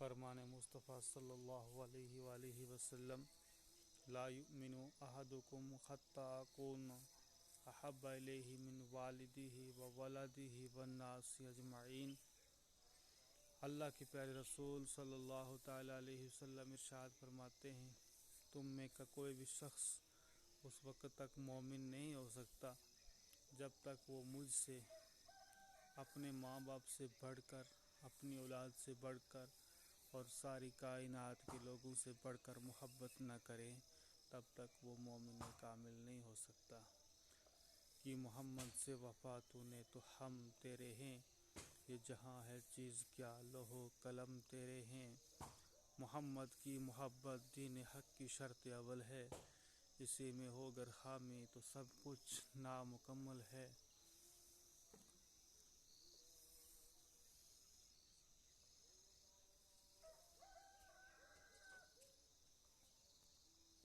فرمان مصطفیٰ صلی اللہ علیہ وآلہ وسلم لا یؤمن احدکم حتی اکون احب الیہ من والدہ وولدہ والناس اجمعین۔ اللہ کے پیارے رسول صلی اللہ تعالیٰ علیہ وسلم ارشاد فرماتے ہیں، تم میں کا کوئی بھی شخص اس وقت تک مومن نہیں ہو سکتا جب تک وہ مجھ سے اپنے ماں باپ سے بڑھ کر، اپنی اولاد سے بڑھ کر اور ساری کائنات کے لوگوں سے بڑھ کر محبت نہ کرے، تب تک وہ مومن کامل نہیں ہو سکتا۔ کہ محمد سے وفا تو نے تو ہم تیرے ہیں، یہ جہاں ہے چیز کیا لوح و قلم تیرے ہیں۔ محمد کی محبت دین حق کی شرط اول ہے، اسی میں ہو گر خامی تو سب کچھ نامکمل ہے۔